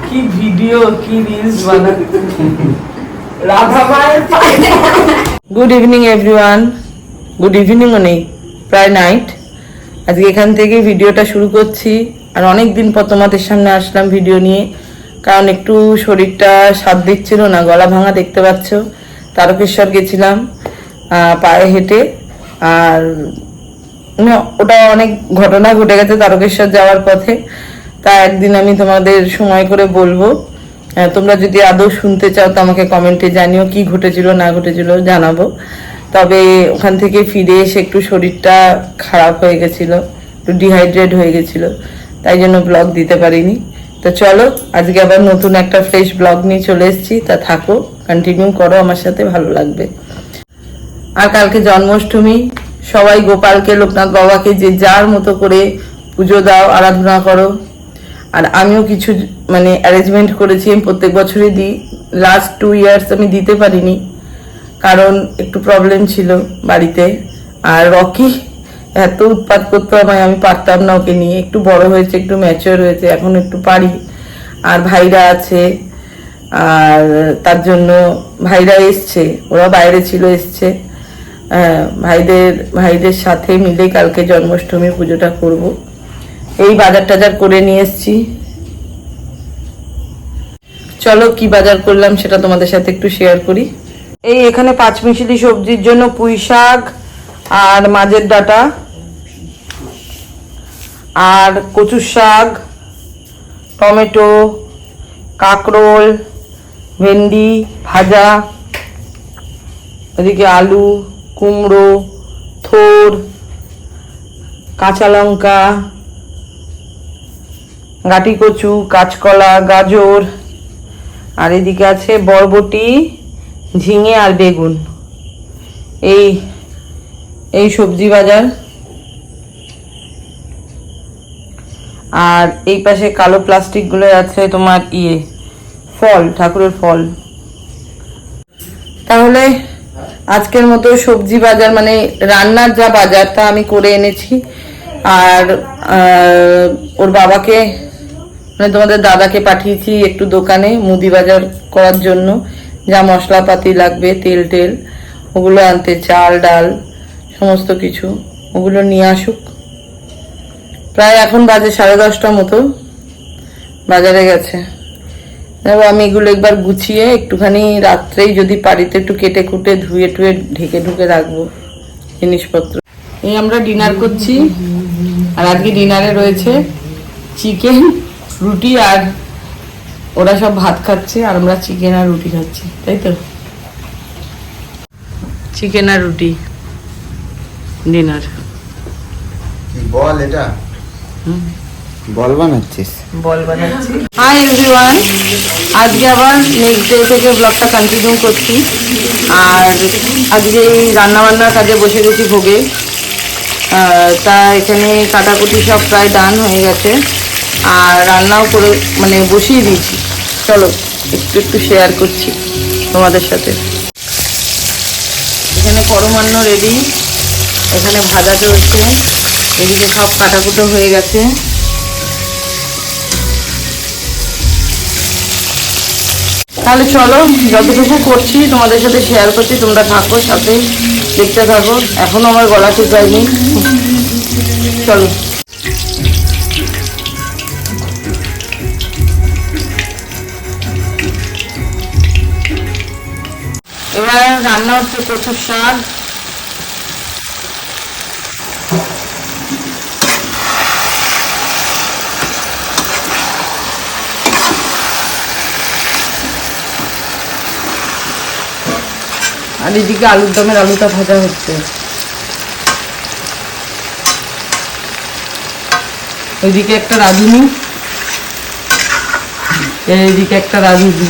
কি ভিডিও কি রিলস বানাচ্ছে রাধা মায়ের পায়ে। গুড ইভিনিং এভরিওয়ান, গুড ইভিনিংও নেই, প্রায় নাইট। আজকে এখান থেকে ভিডিওটা শুরু করছি। আর অনেক দিন পর তোমাদের সামনে আসলাম ভিডিও নিয়ে, কারণ একটু শরীরটা সাথ দিচ্ছিল না, গলা ভাঙা দেখতে পাচ্ছ। তারকেশ্বর গেছিলাম পায়ে হেঁটে, আর ওটা অনেক ঘটনা ঘটে গেছে তারকেশ্বর যাওয়ার পথে। তা একদিন আমি তোমাদের সময় করে বলবো। তোমরা যদি আদৌ শুনতে চাও তো আমাকে কমেন্টে জানিও কি ঘটেছিল না ঘটেছিল, জানাবো। তবে ওখান থেকে ফিরে এসে একটু শরীরটা খারাপ হয়ে গেছিল, একটু ডিহাইড্রেট হয়ে গেছিল, তাই জন্য ব্লগ দিতে পারিনি। তো চলো আজকে আবার নতুন একটা ফ্রেশ ব্লগ নিয়ে চলে এসেছি। তা থাকো, কন্টিনিউ করো আমার সাথে, ভালো লাগবে। আর কালকে জন্মাষ্টমী, সবাই গোপালকে, লোকনাথ বাবাকে যে যার মতো করে পুজো দাও, আরাধনা করো। আর আমিও কিছু অ্যারেঞ্জমেন্ট করেছি, আমি প্রত্যেক বছরই দিই। লাস্ট 2 ইয়ার্স আমি দিতে পারিনি, কারণ একটু প্রবলেম ছিল বাড়িতে। আর রকি এত উৎপাত করতো আমায়, আমি পারতাম না ওকে নিয়ে। একটু বড় হয়েছে, একটু ম্যাচিওর হয়েছে, এখন একটু পারি। আর ভাইরা আছে, আর তার জন্য ভাইরা এসছে, ওরা বাইরে ছিল, এসছে। ভাইদের সাথে মিলে কালকে জন্মাষ্টমী পুজোটা করব। এই বাজার টাজার করে নিয়ে এসছি। চলো কি বাজার করলাম সেটা তোমাদের সাথে একটু শেয়ার করি। এই এখানে পাঁচমিশালি সবজির জন্য পুঁই শাক আর মাছের ডাঁটা আর কচুর শাক, টমেটো, কাঁকরোল, ভেন্ডি ভাজা, এদিকে আলু, কুমড়ো, থোর, কাঁচা লঙ্কা, গাটি কচু, কাঁচকলা, গাজর, আর এদিকে আছে বরবটি, ঝিঙে আর বেগুন। এই সবজি বাজার। আর এই পাশে কালো প্লাস্টিক গুলো আছে তোমার ফল, ঠাকুরের ফল। তাহলে আজকের মতো সবজি বাজার রান্নার যা বাজার তা আমি করে এনেছি। আর ওর বাবাকে তোমাদের দাদাকে পাঠিয়েছি একটু দোকানে মুদি বাজার করার জন্য, যা মশলাপাতি লাগবে, তেল ওগুলো আনতে, চাল ডাল সমস্ত কিছু ওগুলো নিয়ে আসুক। প্রায় এখন বাজে 10:30 মতো, বাজারে গেছে। দেখো আমি এগুলো একবার গুছিয়ে একটুখানি রাত্রেই যদি পারিতে একটু কেটে কুটে ধুয়ে টুয়ে ঢেকে রাখবো জিনিসপত্র। এই আমরা ডিনার করছি, আর আজকে ডিনারে রয়েছে চিকেন, রুটি, আর ওরা সব ভাত খাচ্ছে আর আমরা চিকেন আর রুটি খাচ্ছি, তাই তো? চিকেন আর রুটি ডিনার। বল এটা বল বানাচ্ছি। হাই এভরিওয়ান, আজকে আবার নেক্সট ডে থেকে ব্লগটা কন্টিনিউ করছি। আর আজকে এই রান্নাবান্নার কাজে বসে গেছি ভোগে। তা এখানে কাটাকুটি সব প্রায় ডান হয়ে গেছে, আর রান্নাও করে বসিয়ে দিয়েছি। চলো একটু শেয়ার করছি তোমাদের সাথে। এখানে পরমান্ন রেডি, এখানে ভাজা চলছে, এদিকে সব কাটাকুটো হয়ে গেছে। তাহলে চলো যতটুকু করছি তোমাদের সাথে শেয়ার করছি, তোমরা থাকো সাথে, দেখতে থাকো। এখনো আমার গলা ঠিক হয়নি, চলো। এবার রান্না হচ্ছে কচুর শাক, আর এদিকে আলুর দমের আলুটা ভাজা হচ্ছে। ওইদিকে একটা রাঁধুনি, এইদিকে একটা রাঁধুনি,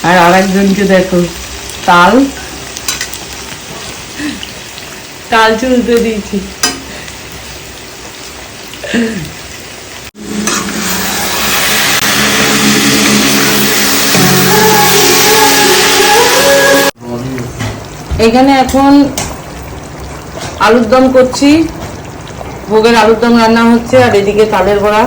আর আরেকজনকে দেখো তাল চুলতে দিয়েছি। এখানে এখন আলুর দম করছি, ভোগের আলুর দম রান্না হচ্ছে, আর এদিকে তালের বড়া।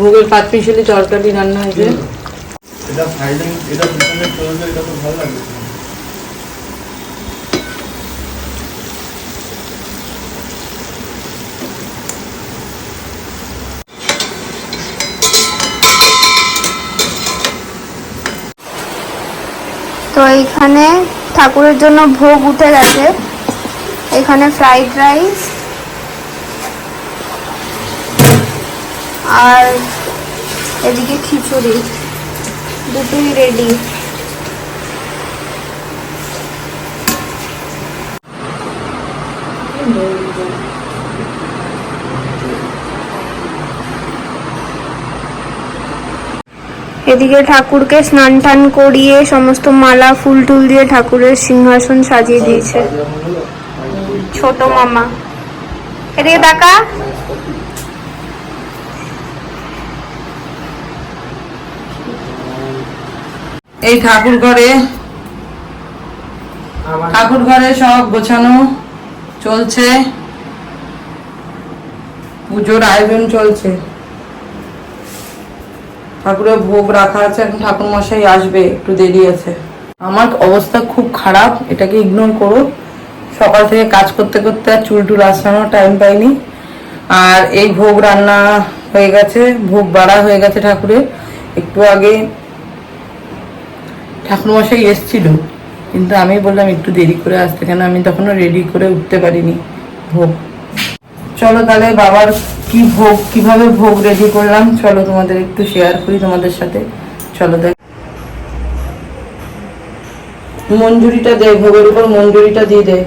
ভোগের 5 পিসলি তরকারি রান্না হয়েছে। এটা সাইডে এটা পিছনে চলবে, এটা তো ভালো লাগবে। তো এইখানে ঠাকুরের জন্য ভোগ উঠে গেছে। এখানে ফ্রাইড রাইস আর এদিকে খিচুড়ি, দুটোই রেডি। এদিকে ঠাকুরকে স্নান টান করিয়ে সমস্ত মালা ফুল টুল দিয়ে ঠাকুরের সিংহাসন সাজিয়ে দিয়েছে ছোট মামা। এদিকে তাকা। এই ঠাকুর ঘরে সব গোছানো চলছে, পুজোর আয়োজন চলছে। ঠাকুরের ভোগ রাখা আছে, এখন ঠাকুর মশাই আসবে, একটু দেরি আছে। আমার অবস্থা খুব খারাপ, এটাকে ইগনোর করো। সকাল থেকে কাজ করতে করতে আর চুল টুল আসানোর টাইম পাইনি। আর এই ভোগ রান্না হয়ে গেছে, ভোগ বাড়া হয়ে গেছে ঠাকুরের। একটু আগে ঠাকুর মশাই এসছিল, কিন্তু আমি বললাম একটু দেরি করে আসতে, কেন আমি তখনও রেডি করে উঠতে পারিনি ভোগ। চলো তাহলে বাবার কিভাবে ভোগ রেডি করলাম, চলো তোমাদের একটু শেয়ার করি তোমাদের সাথে। চলো দেখ, মঞ্জুরিটা দে, ভোগের উপর মঞ্জুরিটা দিয়ে দে,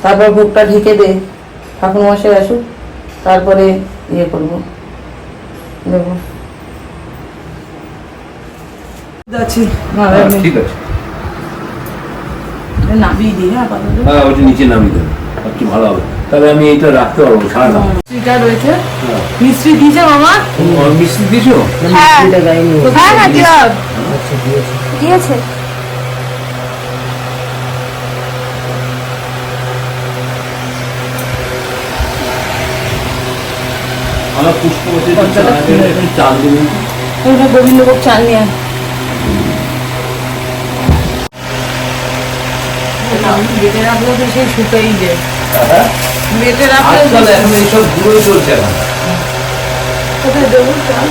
তারপর ভোগটা ঢেকে দে, ঠাকুর মশাই আসুক, তারপরে ইয়ে করবো, দেবো। আছি ঠিক আছে, নামিয়ে দিই। হ্যাঁ, হ্যাঁ ওটা নিচে নামিয়ে দেবে, একটু ভালো হবে। তাহলে আমি এটা রাখতে পারবো সারাটা। মিষ্টিটা রয়েছে, মিষ্টি দিয়েছে মামা। মিষ্টি দিয়েছো? হ্যাঁ হ্যাঁ দিয়েছে। আমার পুষ্পবতী একটু চাল দেবেন। গোবিন্দভোগ চাল নিয়ে বেটে রাখলেও তো সেই শুকাই যায়, বেটে রাখলে আজকাল এখন এইসব গুঁড়োই চলছে এখন। কোথায় দেবো চাল?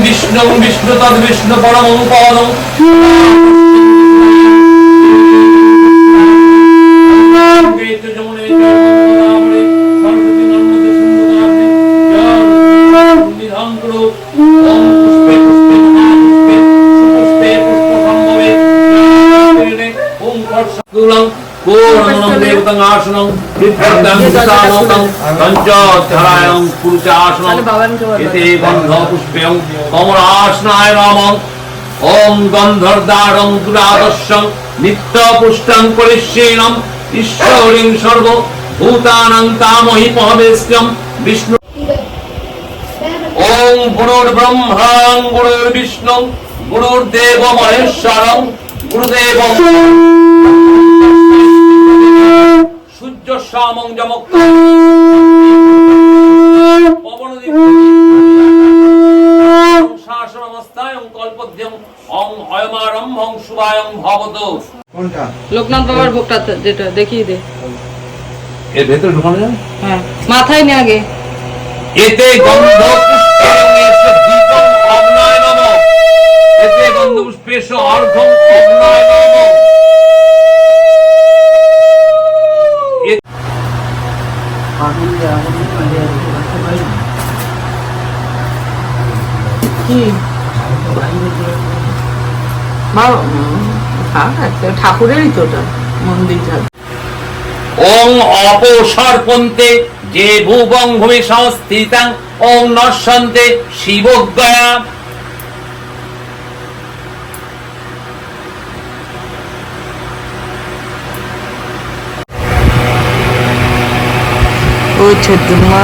বিষ্ণু বিষ্ণু তদ বিষ্ণু পরম পদম কমলাসনায় নমঃ। ওম গন্ধর্দারং দুরাদর্শং নিত্য পুষ্টং পরিচ্ছেনম ঈশ্বরিং সর্ব ভূতানাং তামহি মহাবেশ্যম বিষ্ণু। ওম গুরুর্ব্রহ্মাং গুরুর্বিষ্ণু গুরুর্দেব মহেশ্বরং গুরুদেব সূর্য সামং যমক লোকনাথ বাবার ভোগটা যেটা দেখিয়ে দে, এর ভেতরে ঢোকানো যায়? হ্যাঁ মাথায় নে আগে। এতে গন্ধ পুষ্পেষু দীপং অগ্নয় নমঃ। এতে গন্ধ পুষ্পেষু অর্ঘ্যং অগ্নয় নমঃ। কি ঠাকুরেরই তো ওটা মন্দির। ওং অপসর্পন্তে যে ভুবং ভূমি সংস্থিতাং ওং নশ্যন্তে শিবজ্ঞয়া। ও ছোট মা।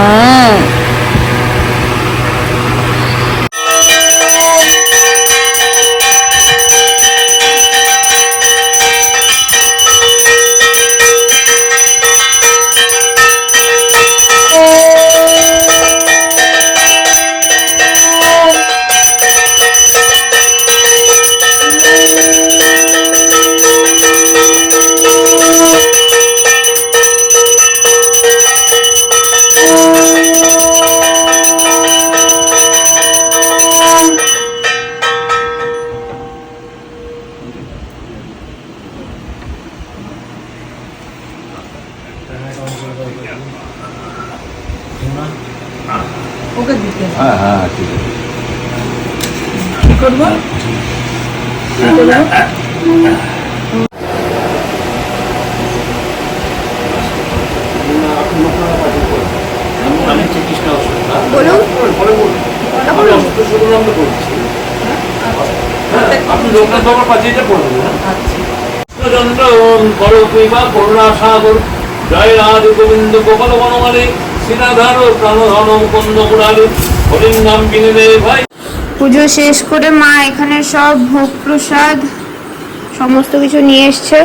ওকে দিতে হ্যাঁ হ্যাঁ ঠিক আছে। কি করবো? আমি চিকিৎসা বলুন। আপনি লোকনাথ বাবার পাঁচিটা পড়বেন করো কইবা করুণা সাগর জয় রাধে গোবিন্দ গোপাল বনমালী শ্রীনাধার প্রাণধন মুকুন্দ মুরারি হরিণ নাম কিনে দেয় ভাই। পুজো শেষ করে মা এখানে সব ভোগ প্রসাদ সমস্ত কিছু নিয়ে এসছে,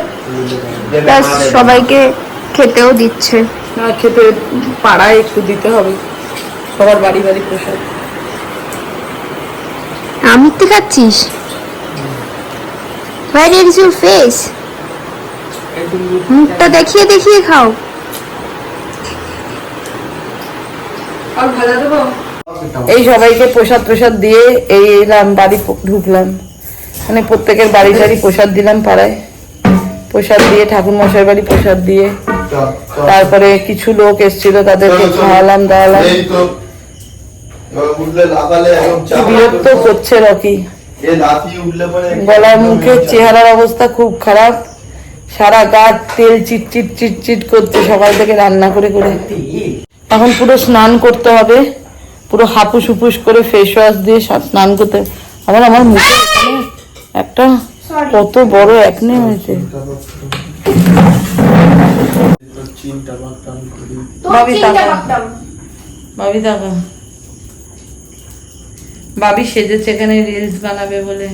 প্লাস সবাইকে খেতেও দিচ্ছে। না খেতে পাড়ায় একটু দিতে হবে, সবার বাড়ি বাড়ি প্রসাদ। আমি তো খাচ্ছিস? Where is your face? মুখটা দেখিয়ে দেখিয়ে খাও। এই সবাইকে প্রসাদ প্রসাদ দিয়ে এই এলাম বাড়ি ঢুকলাম, মানে প্রত্যেকের বাড়ি বাড়ি প্রসাদ দিলাম পাড়ায়, প্রসাদ দিয়ে ঠাকুর মশাই বাড়ি প্রসাদ দিয়ে তারপরে কিছু লোক এসেছিল তাদেরকে খাওয়ালাম দাওয়ালাম। বিরক্ত করছে রকি, গলার মুখের চেহারার অবস্থা খুব খারাপ, সারা গা তেল চিটচিট চিটচিট করছে সকাল থেকে রান্না করে করে। এখন পুরো স্নান করতে হবে, পুরো হাপুস হুপুস করে ফেস ওয়াশ দিয়ে স্নান করতে। আবার আমার মুখে একটা কত বড় একনে হয়েছে। ভাবি দেখা ভাবি সেজেছে এখানে রিলস বানাবে বলে,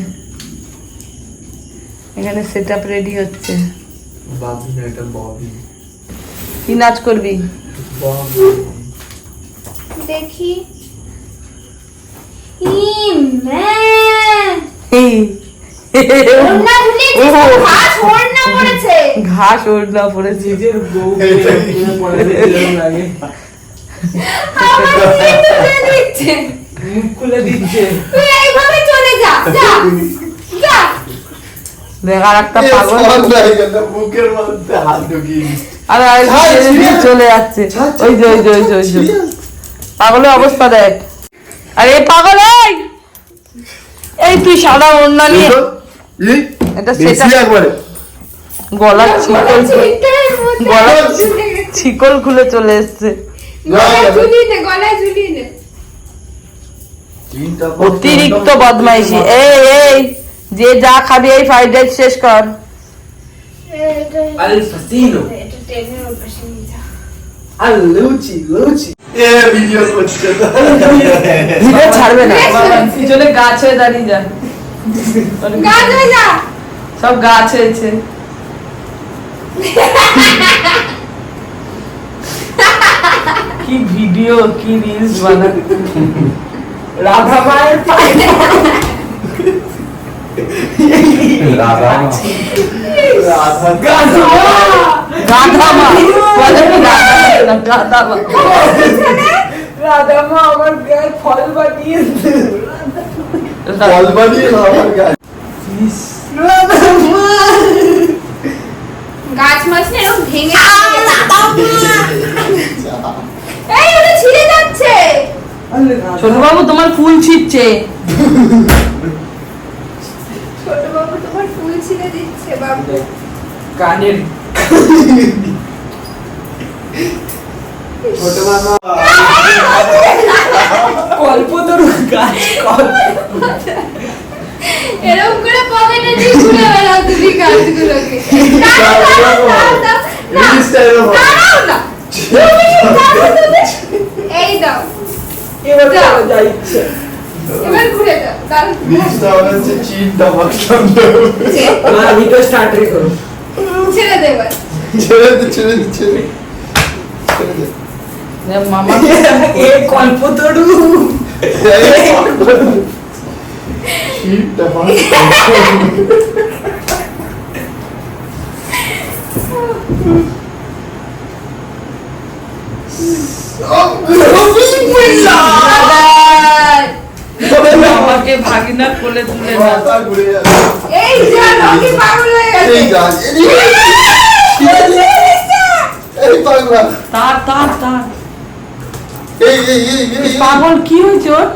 এখানে সেট আপ রেডি হচ্ছে। কি নাচ করবি? দেখি ঘাস ওড়না পড়েছে। মুখ খুলে দিচ্ছে। দেখ আর একটা পাগল চলে যাচ্ছে, ওই যে ওই যে ওই যে ওই যে পাগলের অবস্থা দেখ। আরে পাগল এই তুই সাদা ওড়না নিয়ে এটা গলার শিকল খুলে চলে এসছে। অতিরিক্ত বদমাইশি। এই এই যে যা খাবি এই ফ্রাইড রাইস শেষ কর। ভিডিও ছাড়বে না, পিছনে গাছ হয়ে দাঁড়িয়ে যা, সব গাছ হয়েছে। কি ভিডিও কি রিলস বানা। রাধা মায়ের পায়ে রাধা মা আমার গায়ে ফল বানিয়েছে। গাছ মাছ না এরকম ভেঙে ছিঁড়ে যাচ্ছে। ছোট বাবু তোমার ফুল ছিঁড়ছে। ছোট বাবু তোমার ফুল ছিঁড়ে দিচ্ছে বাবু। কানের ছোট বাবা কল্পতরু গাছ এরকম করে পকেটে দিয়ে ঘুরে বেড়াও তুমি গাছগুলোকে। দাঁড়াও না এবার চলো যাই ইচ্ছে। এবার ঘুরে যাও দাঁড়ান জিনিসটা হবে হচ্ছে চিটটা বাঁচলাম ভিডিও স্টার্ট করো। ছেড়ে দেবে ছেড়ে দে ছেড়ে দে ছেড়ে দে মামা এ কল্পতরু চিটটা বাঁচলাম আমাকে ভাগিনা কোলে তুলে না। মাথা ঘুরে যাচ্ছে এই যা রকি পাগল হয়ে গেছে এই গাছ এই পাগলা তার তার তার এই এই এই এই পাগল কি হয়েছে ওর?